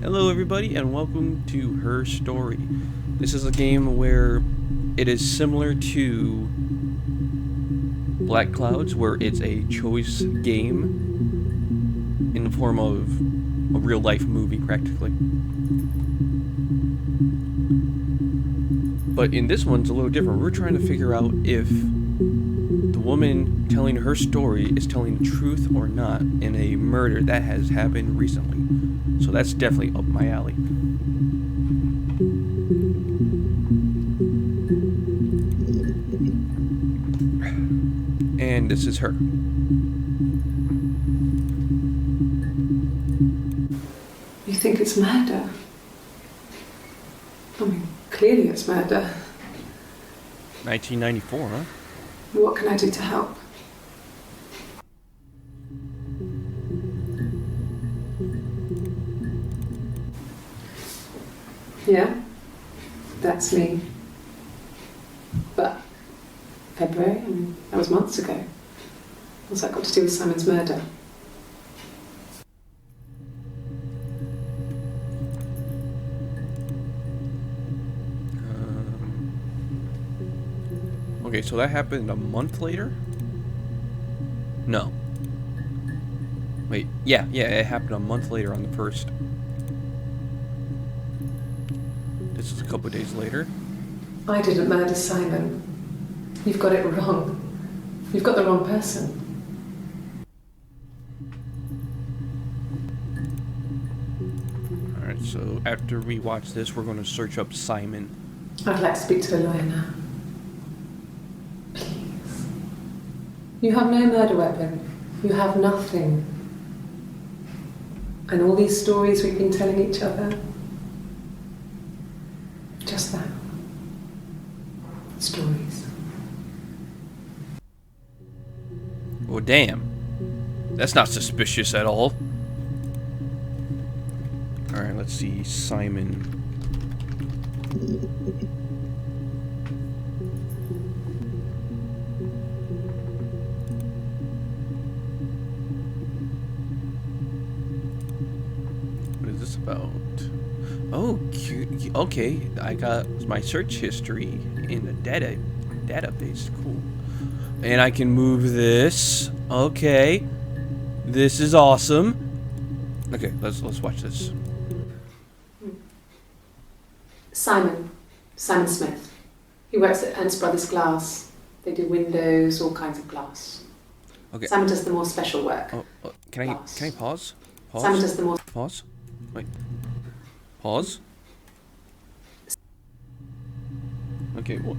Hello, everybody, and welcome to Her Story. This is a game where it is similar to Black Clouds, where it's a choice game in the form of a real life movie, practically. But in this one, it's a little different. We're trying to figure out if the woman telling her story is telling the truth or not in a murder that has happened recently. So that's definitely up my alley. And this is her. You think it's murder? I mean, clearly it's murder. 1994, huh? What can I do to help? Yeah, that's me. But February, I mean, that was months ago. What's that got to do with Simon's murder? Okay, so that happened a month later? No. Wait, yeah, it happened a month later on the 1st. This is a couple days later. I didn't murder Simon. You've got it wrong. You've got the wrong person. Alright, so after we watch this, we're going to search up Simon. I'd like to speak to a lawyer now. Please. You have no murder weapon. You have nothing. And all these stories we've been telling each other, just that. Stories. Well, damn. That's not suspicious at all. Alright, let's see. Simon. What is this about? Oh, cute. Okay, I got my search history in the database. Cool. And I can move this. Okay. This is awesome. Okay, let's watch this. Simon Smith. He works at Ernst Brothers Glass. They do windows, all kinds of glass. Okay. Simon does the more special work. Can I pause? Pause. Simon does the more... Pause. Wait. Pause. Okay, well,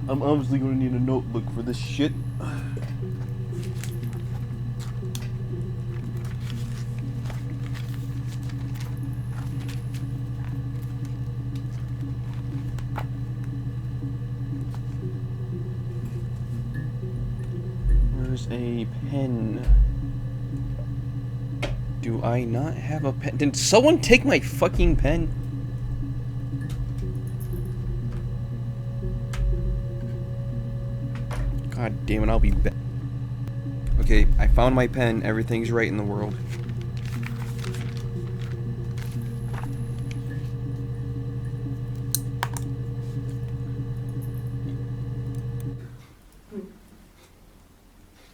I'm obviously gonna need a notebook for this shit. Where's a pen? Do I not have a pen? Did someone take my fucking pen? God damn it, I'll be back. Okay, I found my pen. Everything's right in the world.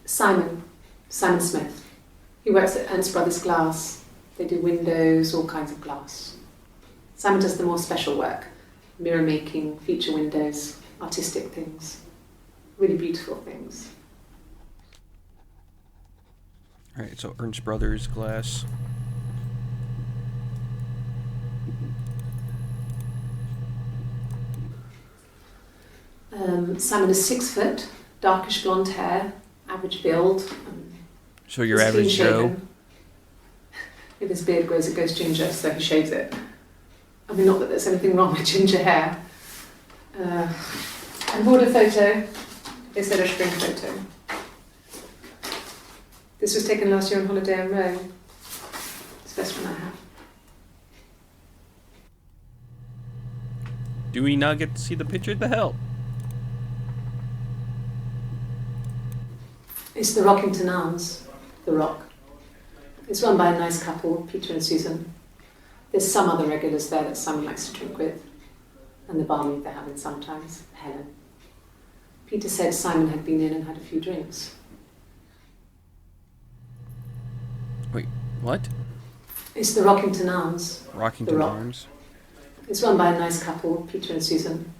Simon Smith. He works at Ernst Brothers Glass. They do windows, all kinds of glass. Simon does the more special work. Mirror making, feature windows, artistic things. Really beautiful things. Alright, so Ernst Brothers Glass. Simon is 6 foot, darkish blonde hair, average build. So your average Joe? If his beard grows, it goes ginger, so he shaves it. I mean, not that there's anything wrong with ginger hair. And border photo. They said a spring photo. This was taken last year on holiday in Rome. It's the best one I have. Do we not get to see the picture? The hell? It's the Rockington Arms, The Rock. It's run by a nice couple, Peter and Susan. There's some other regulars there that Simon likes to drink with, and the barmaid they're having sometimes, Helen. Peter said Simon had been in and had a few drinks. Wait, what? It's the Rockington Arms. Rockington The Rock. Arms? It's run by a nice couple, Peter and Susan.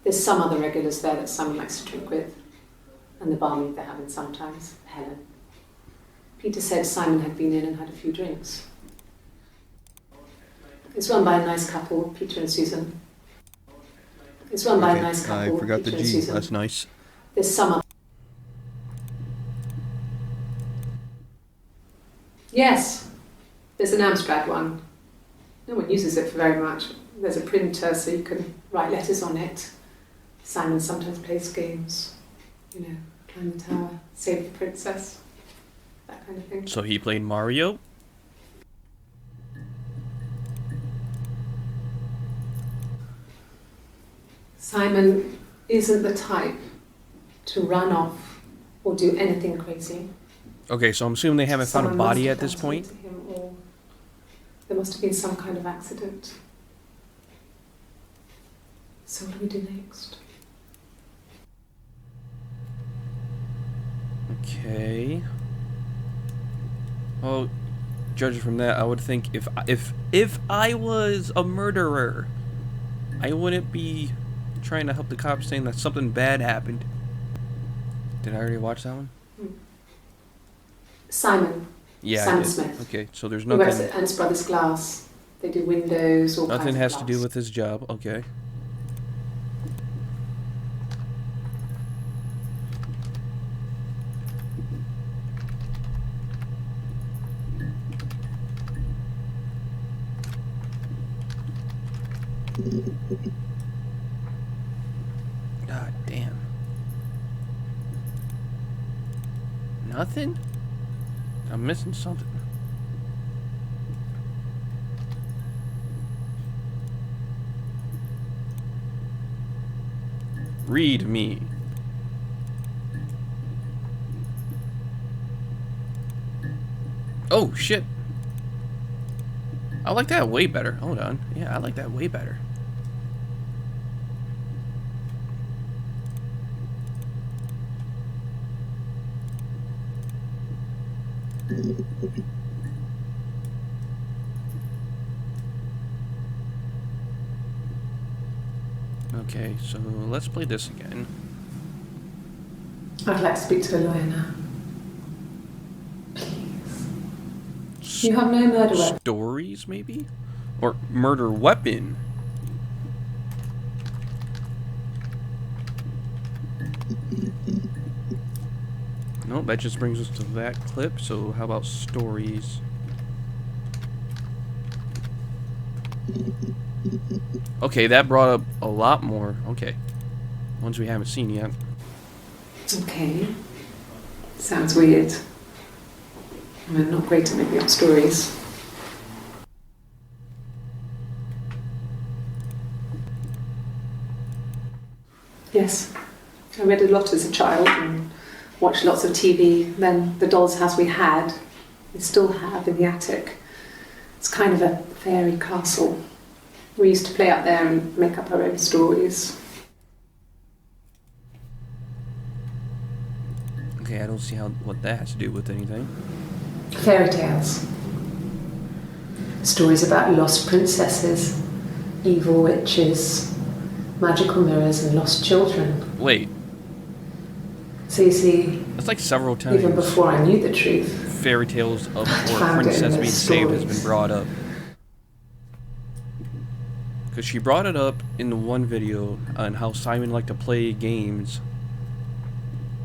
There's some other regulars there that Simon likes to drink with, and the barmaid they're having sometimes, Helen. Peter said Simon had been in and had a few drinks. It's run by a nice couple, Peter and Susan. It's run by a nice couple, I forgot Peter the and G. Susan. That's nice. There's some other... Yes, there's an Amstrad one. No one uses it for very much. There's a printer so you can write letters on it. Simon sometimes plays games. You know, climb the tower, save the princess, that kind of thing. So he played Mario? Simon isn't the type to run off or do anything crazy. Okay, so I'm assuming they haven't found a Someone body must at have this done point? something to him, or there must have been some kind of accident. So what do we do next? Okay. Well, judging from that, I would think if I was a murderer, I wouldn't be trying to help the cops saying that something bad happened. Did I already watch that one? Simon. Yeah, Simon I did. Smith. Okay, so there's He works nothing. at Ernst Brothers Glass. They do windows, all Nothing kinds has of to glass. do with his job. Okay. God damn. Nothing? I'm missing something. Read me. Oh, shit. I like that way better. Hold on. Yeah, I like that way better. Okay, so let's play this again. I'd like to speak to a lawyer now. Please. You have no murder weapon. Stories, maybe? Or murder weapon. Nope, that just brings us to that clip, so how about stories? Okay, that brought up a lot more. Okay. Ones we haven't seen yet. Okay. Sounds weird. I'm not great at making up stories. Yes. I read a lot as a child and watched lots of TV. Then the doll's house we had, we still have in the attic. It's kind of a fairy castle. We used to play out there and make up our own stories. Okay, I don't see what that has to do with anything. Fairy tales. Stories about lost princesses, evil witches, magical mirrors and lost children. Wait, So you see, that's like several times even before I knew the truth, fairy tales of or found it in princess those being saved has stories. been brought up. Because she brought it up in the one video on how Simon liked to play games.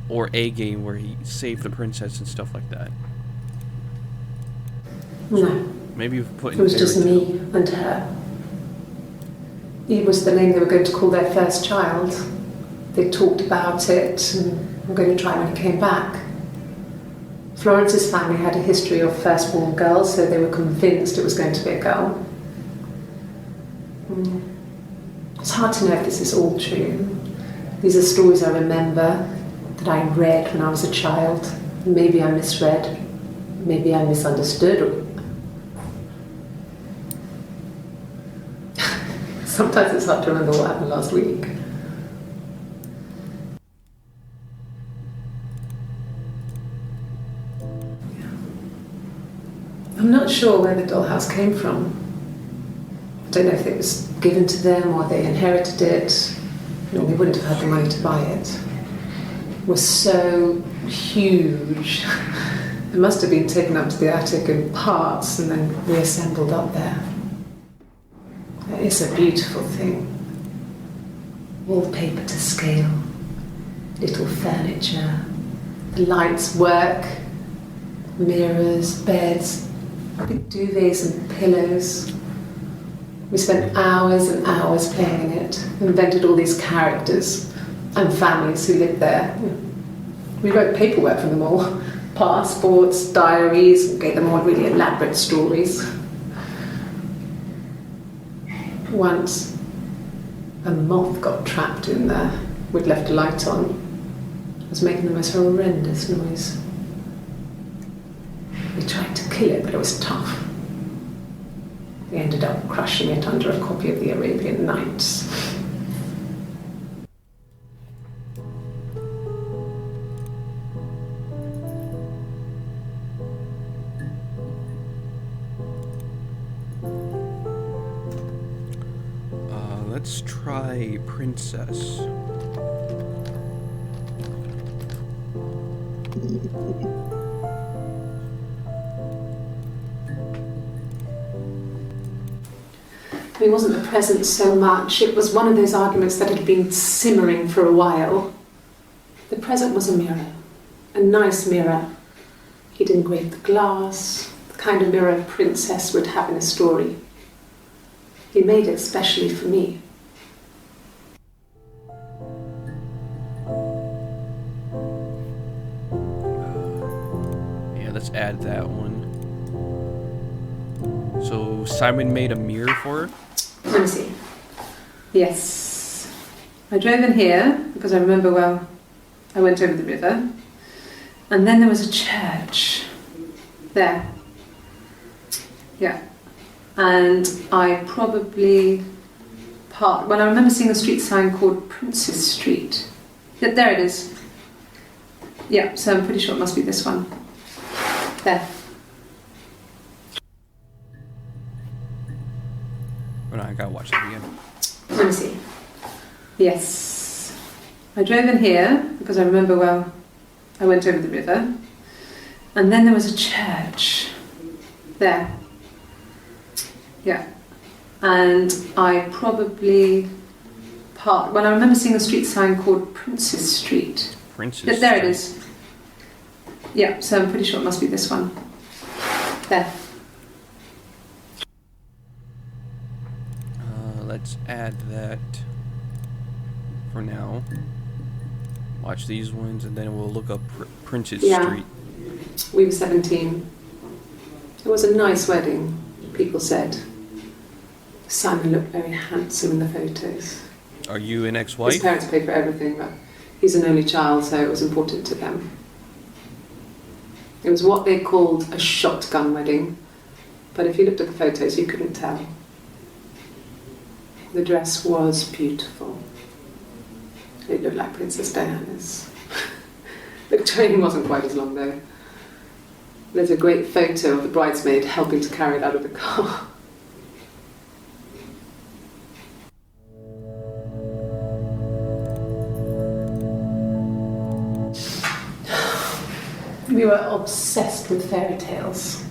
Or a game where he saved the princess and stuff like that. no, Maybe you've put in it was fairy just tale. me and her. It was the name they were going to call their first child. They talked about it and were going to try when he came back. Florence's family had a history of firstborn girls, so they were convinced it was going to be a girl. It's hard to know if this is all true. These are stories I remember, that I read when I was a child. Maybe I misread, maybe I misunderstood. Sometimes it's hard to remember what happened last week. I'm not sure where the dollhouse came from. I don't know if it was given to them or they inherited it. They wouldn't have had the money to buy it. It was so huge. It must have been taken up to the attic in parts and then reassembled up there. It's a beautiful thing. Wallpaper to scale, little furniture, the lights work, mirrors, beds, big duvets and pillows. We spent hours and hours playing in it, invented all these characters and families who lived there. We wrote paperwork for them all, passports, diaries, and gave them all really elaborate stories. Once, a moth got trapped in there. We'd left a light on. It was making the most horrendous noise. We tried to kill it, but it was tough. We ended up crushing it under a copy of the Arabian Nights. Let's try Princess. It wasn't the present so much. It was one of those arguments that had been simmering for a while. The present was a mirror, a nice mirror. He'd engraved the glass, the kind of mirror a princess would have in a story. He made it specially for me. Yeah, let's add that one. So Simon made a mirror for her? Let me see. Yes. I drove in here because I remember, well, I went over the river. And then there was a church. There. Yeah. And I probably parked... Well, I remember seeing a street sign called Princess Street. Yeah, there it is. Yeah, so I'm pretty sure it must be this one. There. Oh, no, I gotta watch that again. Let me see. Yes. I drove in here because I remember, well, I went over the river. And then there was a church. There. Yeah. And I probably parked... Well, I remember seeing a street sign called Princess Street. Princess There it Street. is. Yeah, so I'm pretty sure it must be this one. There. Let's add that for now. Watch these ones and then we'll look up Princess Street. We were 17. It was a nice wedding, people said. Simon looked very handsome in the photos. Are you an His ex-wife? parents paid for everything, but he's an only child, so it was important to them. It was what they called a shotgun wedding, but if you looked at the photos, you couldn't tell. The dress was beautiful. It looked like Princess Diana's. The train wasn't quite as long though. There's a great photo of the bridesmaid helping to carry it out of the car. We were obsessed with fairy tales.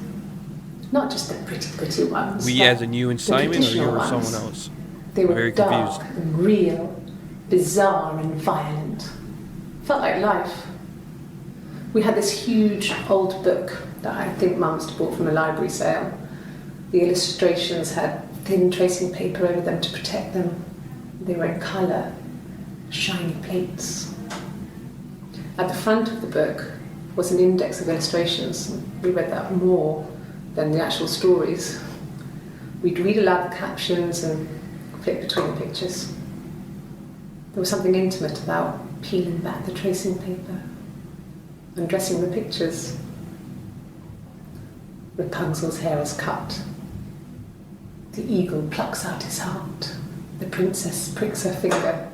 Not just the pretty, pretty ones. We but as in you and the Simon, or you traditional were ones. someone else? They were Very dark confused. and real, bizarre and violent. Felt like life. We had this huge old book that I think Mum must have bought from a library sale. The illustrations had thin tracing paper over them to protect them. They were in colour, shiny plates. At the front of the book was an index of illustrations. We read that more than the actual stories. We'd read aloud the captions and flip between the pictures. There was something intimate about peeling back the tracing paper, undressing the pictures. Rapunzel's hair is cut. The eagle plucks out his heart. princess pricks her finger.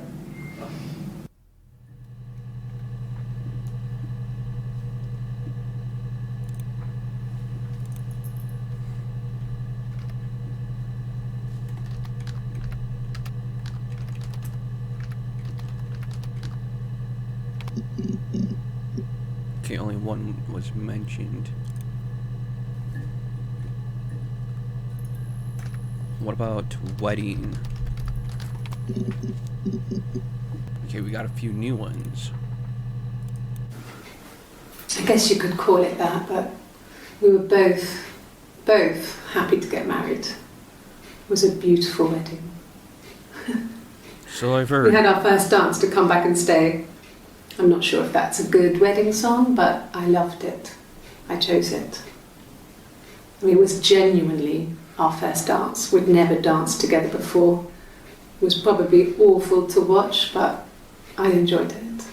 Okay, only one was mentioned. What about wedding? Okay, we got a few new ones. I guess you could call it that, but we were both happy to get married. It was a beautiful wedding. So I've We heard. had our first dance to Come Back and Stay. I'm not sure if that's a good wedding song, but I loved it. I chose it. I mean, it was genuinely our first dance. We'd never danced together before. It was probably awful to watch, but I enjoyed it.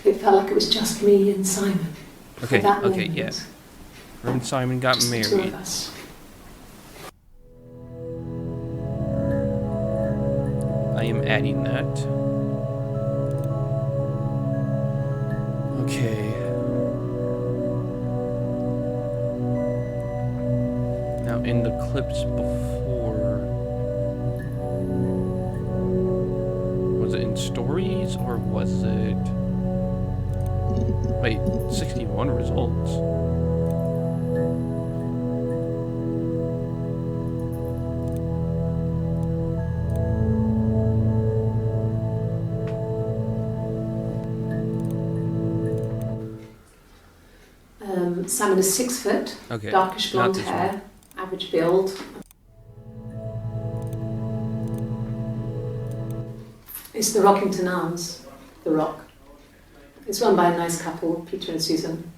It felt like it was just me and Simon. Okay, For that okay, moment. yeah. Her and Simon got Just the two married. of us. I am adding that. Okay. Now in the clips before, was it in stories or was it? Wait, 61 results. Simon is 6 foot, Okay. darkish not blonde this hair, average build. It's the Rockington Arms, The Rock. It's run by a nice couple, Peter and Susan.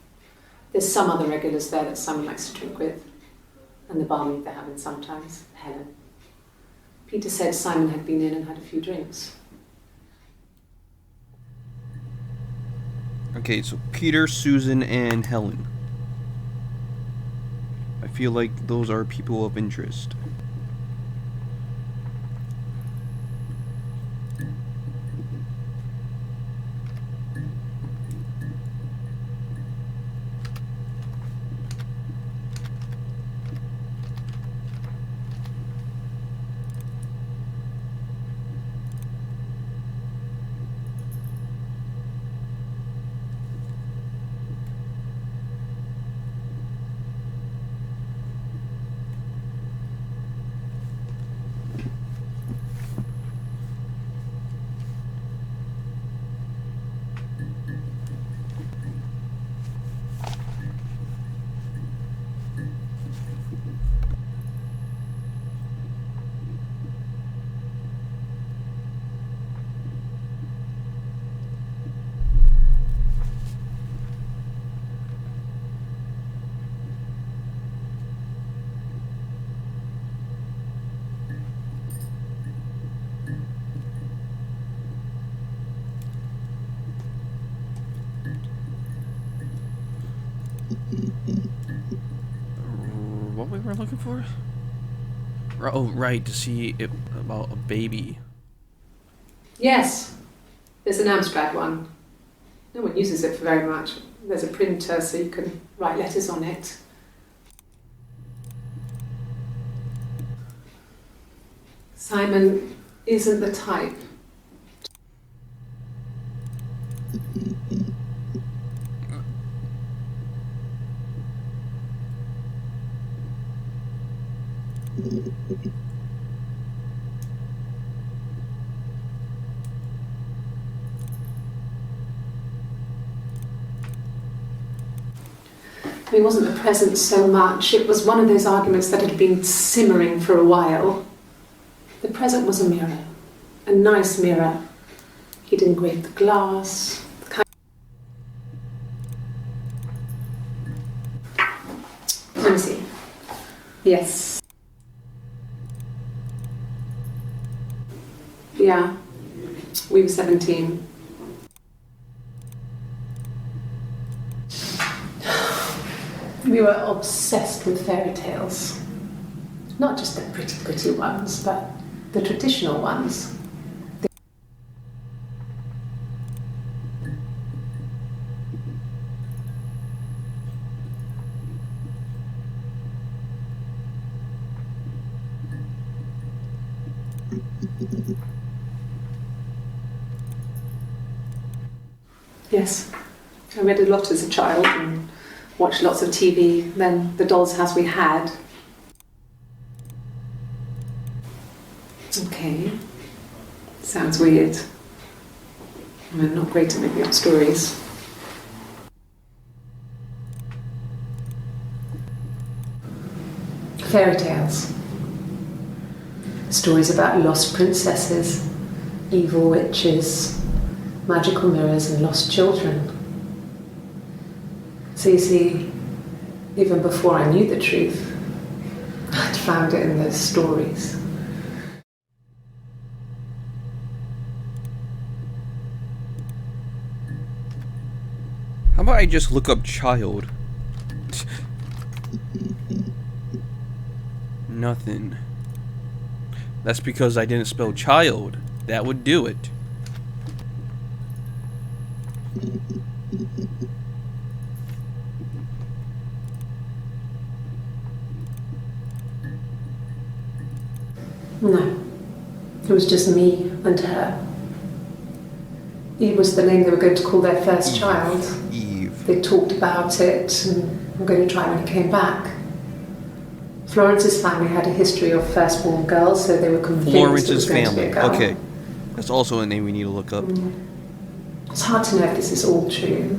There's some other regulars there that Simon likes to drink with, and the barmaid they're having sometimes, Helen. Peter said Simon had been in and had a few drinks. Okay, so Peter, Susan, and Helen. I feel like those are people of interest. What we were looking for? Oh, right, to see it, about a baby. Yes, there's an Amstrad one. No one uses it for very much. There's a printer so you can write letters on it. Simon isn't the type. I mean, it wasn't the present so much. It was one of those arguments that had been simmering for a while. The present was a mirror, a nice mirror. He'd engraved the glass. Let me see. Yes. Yeah. We were 17. We were obsessed with fairy tales. Not just the pretty ones, but The traditional ones. Yes, I read a lot as a child and watched lots of TV. Then the doll's house we had. Okay, sounds weird. I'm not great at making up stories. Fairy tales. Stories about lost princesses, evil witches, magical mirrors and lost children. So you see, even before I knew the truth, I'd found it in those stories. How about I just look up child? Nothing. That's because I didn't spell child. That would do it. No, it was just me and her. Eve was the name they were going to call their first child. Eve. They talked about it and were going to try when he came back. Florence's family had a history of firstborn girls, so they were convinced it Florence's was going family. to be a girl. Okay. That's also a name we need to look up. It's hard to know if this is all true.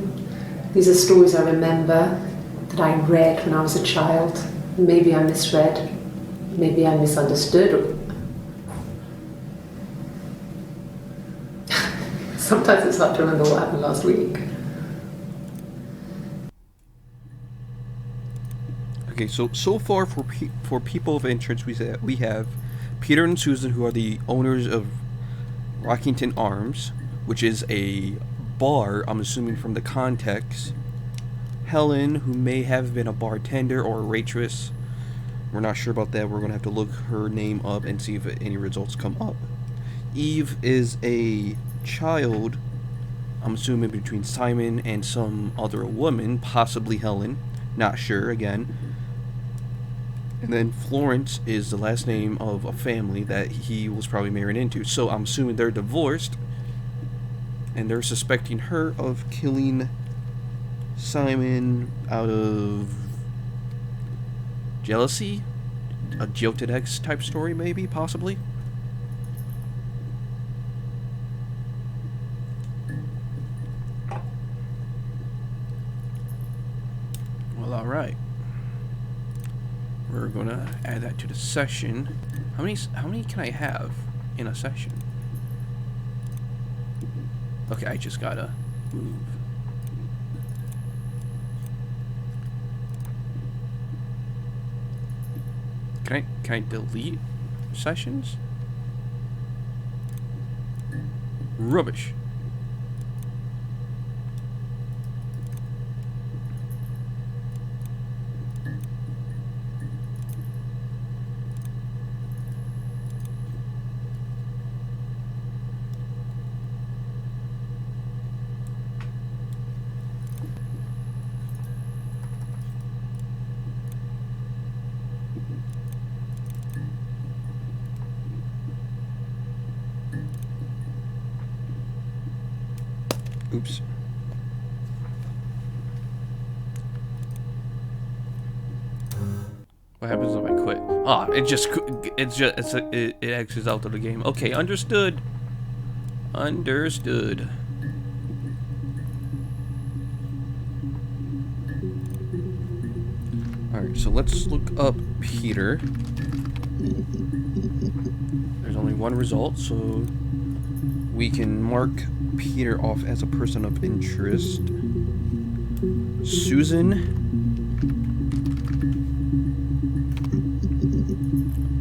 These are stories I remember that I read when I was a child. Maybe I misread. Maybe I misunderstood. Sometimes it's hard to remember what happened last week. Okay, so far for people of interest, we have Peter and Susan, who are the owners of Rockington Arms, which is a bar, I'm assuming from the context. Helen, who may have been a bartender or a waitress. We're not sure about that. We're going to have to look her name up and see if any results come up. Eve is a child, I'm assuming between Simon and some other woman, possibly Helen. Not sure, again. And then Florence is the last name of a family that he was probably married into. So I'm assuming they're divorced. And they're suspecting her of killing Simon out of jealousy? A jilted ex type story, maybe, possibly? Well, alright. We're gonna add that to the session. How many can I have in a session? Okay, I just gotta move. Can I delete sessions? Rubbish. Oops. What happens if I quit? Ah, it exits out of the game. Okay, understood. Understood. Alright, so let's look up Peter. There's only one result, so we can mark Peter off as a person of interest. Susan.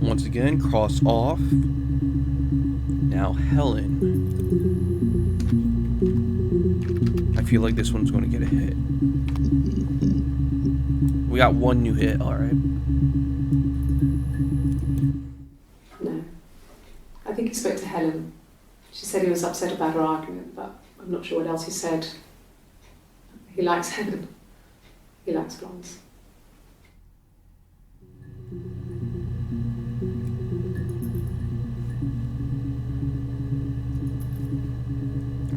Once again, cross off. Now Helen. I feel like this one's going to get a hit. We got one new hit, alright. No. he spoke to Helen. She said he was upset about her argument, but I'm not sure what else he said. He likes Helen. He likes Florence.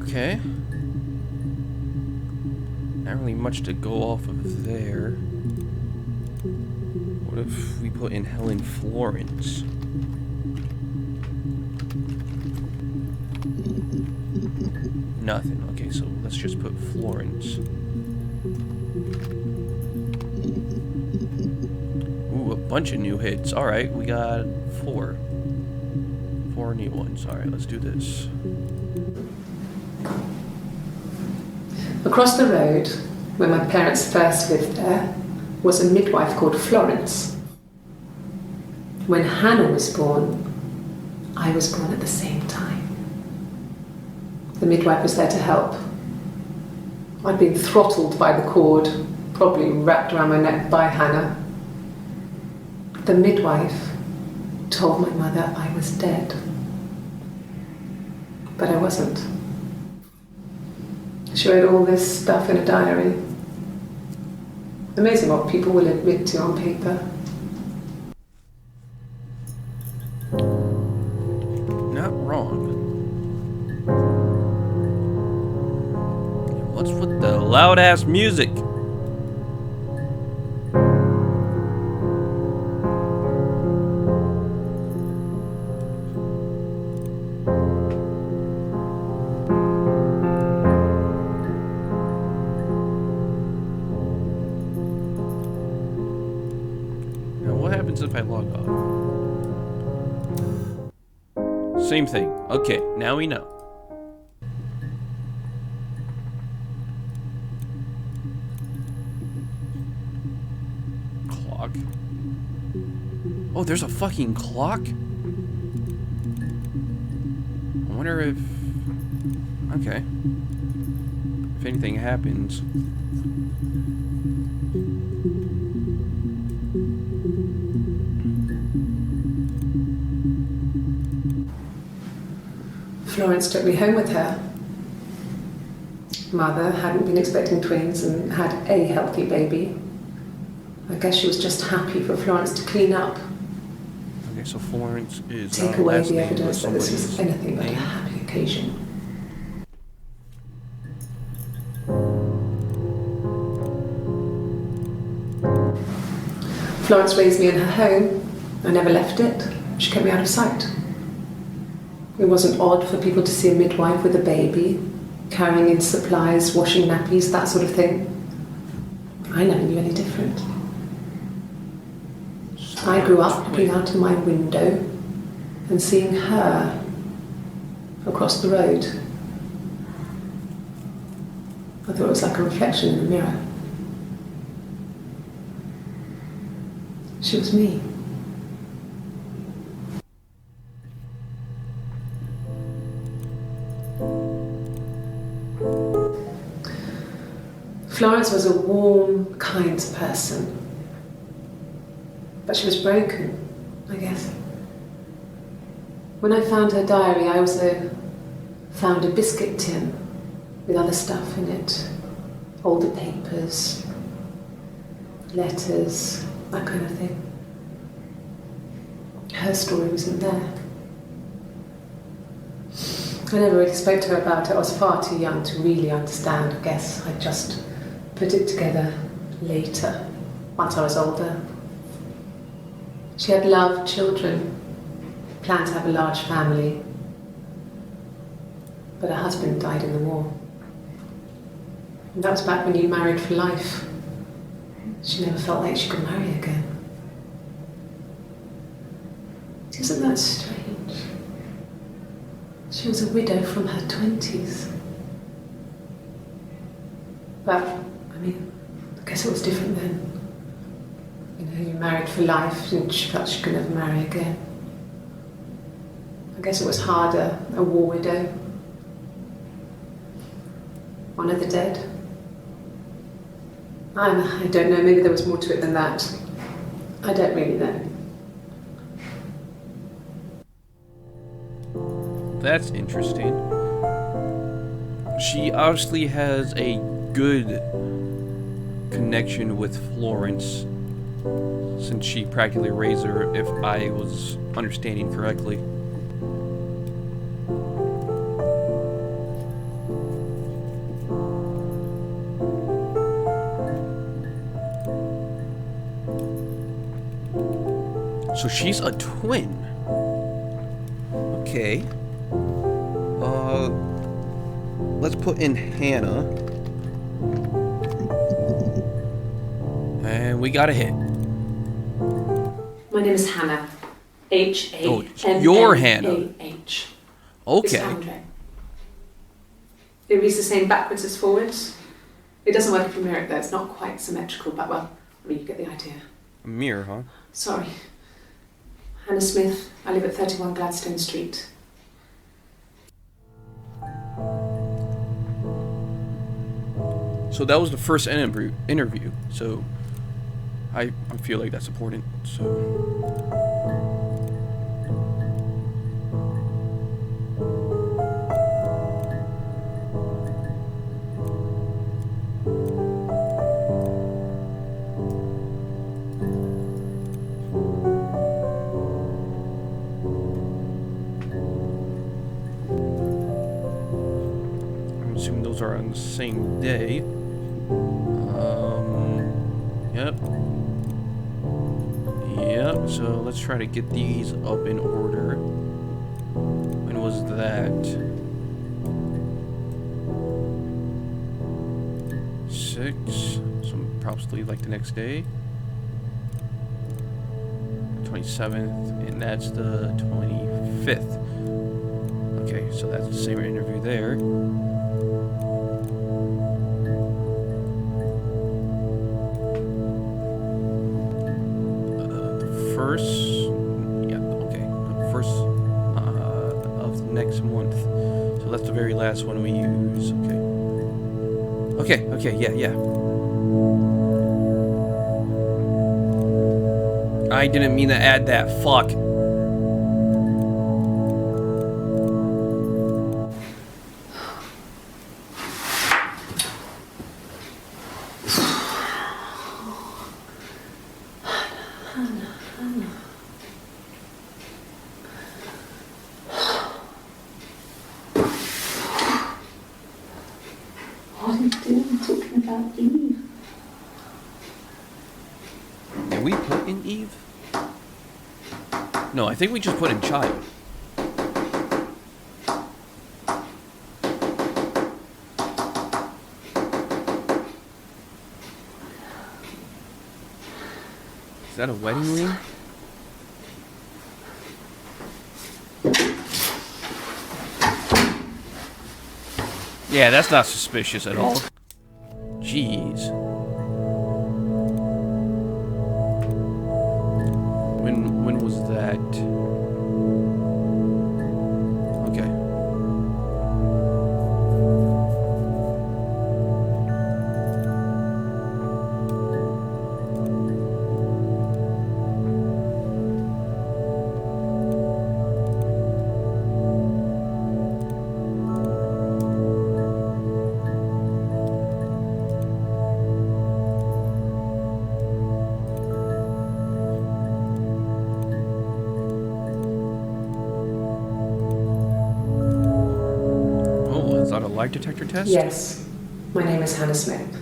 Okay. Not really much to go off of there. What if we put in Helen Florence? Nothing. Okay, so let's just put Florence. Ooh, a bunch of new hits. Alright, we got 4. 4 new ones. Alright, let's do this. Across the road, where my parents first lived there, was a midwife called Florence. When Hannah was born, I was born at the same time. The midwife was there to help. I'd been throttled by the cord, probably wrapped around my neck by Hannah. The midwife told my mother I was dead. But I wasn't. She wrote all this stuff in a diary. Amazing what people will admit to on paper. Not wrong. What's with the loud ass music? If I log off. Same thing. Okay, now we know. Clock. Oh, there's a fucking clock? I wonder if... Okay. If anything happens... Florence took me home with her. Mother hadn't been expecting twins and had a healthy baby. I guess she was just happy for Florence to clean up. Okay, so Florence is take away the evidence that this was anything but a happy occasion. Florence raised me in her home. I never left it. She kept me out of sight. It wasn't odd for people to see a midwife with a baby, carrying in supplies, washing nappies, that sort of thing. I never knew any different. I grew up looking out of my window and seeing her across the road. I thought it was like a reflection in the mirror. She was me. Florence was a warm, kind person. But she was broken, I guess. When I found her diary, I also found a biscuit tin with other stuff in it. Older papers, letters, that kind of thing. Her story wasn't there. I never really spoke to her about it. I was far too young to really understand, I guess. I just put it together later, once I was older. She had loved children, planned to have a large family, but her husband died in the war. And that was back when you married for life. She never felt like she could marry again. Isn't that strange? She was a widow from her 20s. But, I mean, I guess it was different then. You know, you married for life and she felt she could never marry again. I guess it was harder, a war widow. One of the dead. I don't know, maybe there was more to it than that. I don't really know. That's interesting. She obviously has a good connection with Florence, since she practically raised her, if I was understanding correctly. So she's a twin. Okay. Let's put in Hannah. And we got a hit. My name is Hannah. H-A-N-N-A-H. You're Hannah. It's Okay. Andre. It reads the same backwards as forwards. It doesn't work if you mirror it though. It's not quite symmetrical, but well, I mean, you get the idea. A mirror, huh? Sorry. Hannah Smith. I live at 31 Gladstone Street. So that was the first interview. So I feel like that's important. So I'm assuming those are on the same day. Yep. Yep, so let's try to get these up in order. When was that? 6. So probably like the next day. 27th, and that's the 25th. Okay, so that's the same interview there. Next month. So that's the very last one we use. Okay, yeah. I didn't mean to add that. Fuck. What are you doing talking about Eve? Did we put in Eve? No, I think we just put in child. Is that a wedding ring? Yeah, that's not suspicious at all. Jeez. When was that? Okay. A lie detector test? Yes. My name is Hannah Smith.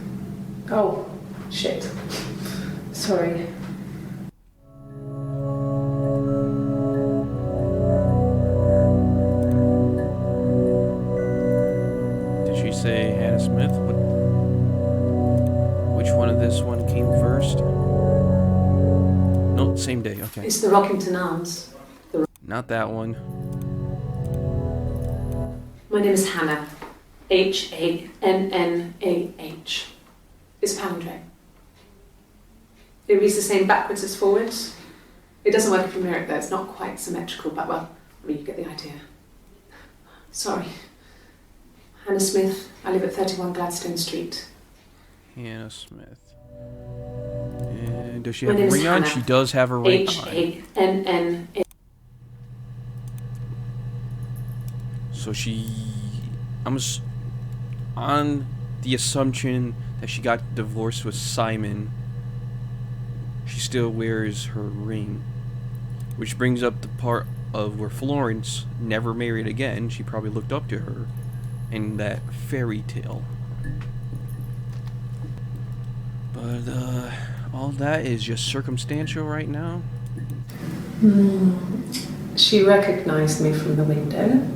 Oh, shit. Sorry. Did she say Hannah Smith? Which one of this one came first? No, same day, okay. It's the Rockington Arms. Not that one. My name is Hannah. H-A-N-N-A-H. It's Pandre. It reads the same backwards as forwards. It doesn't work if you mirror it though. It's not quite symmetrical, but well, I mean, you get the idea. Sorry. Hannah Smith. I live at 31 Gladstone Street. Hannah Smith. And does she My have a name is ring on? Hannah. She does have a ring on. H-A-N-N-A. So on the assumption that she got divorced with Simon, she still wears her ring. Which brings up the part of where Florence never married again. She probably looked up to her in that fairy tale. But all that is just circumstantial right now. She recognized me from the window.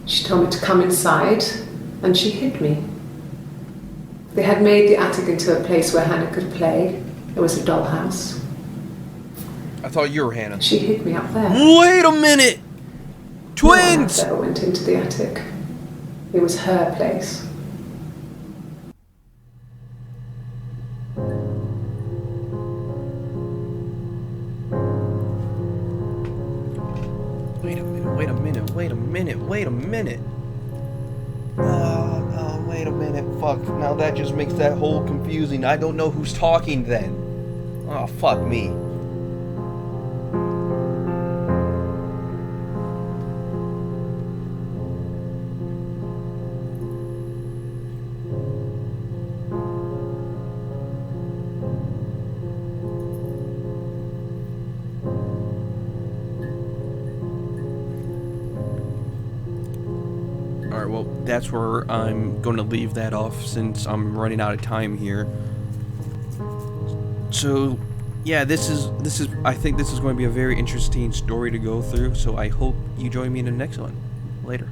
She told me to come inside, and she hid me. They had made the attic into a place where Hannah could play. It was a dollhouse. I thought you were Hannah. She hid me up there. Wait a minute! Twins! No one else ever went into the attic. It was her place. Wait a minute. Wait a minute. Fuck. Now that just makes that whole confusing. I don't know who's talking then. Oh, fuck me. Alright, well, that's where I'm going to leave that off since I'm running out of time here. So, yeah, I think this is going to be a very interesting story to go through, so I hope you join me in the next one. Later.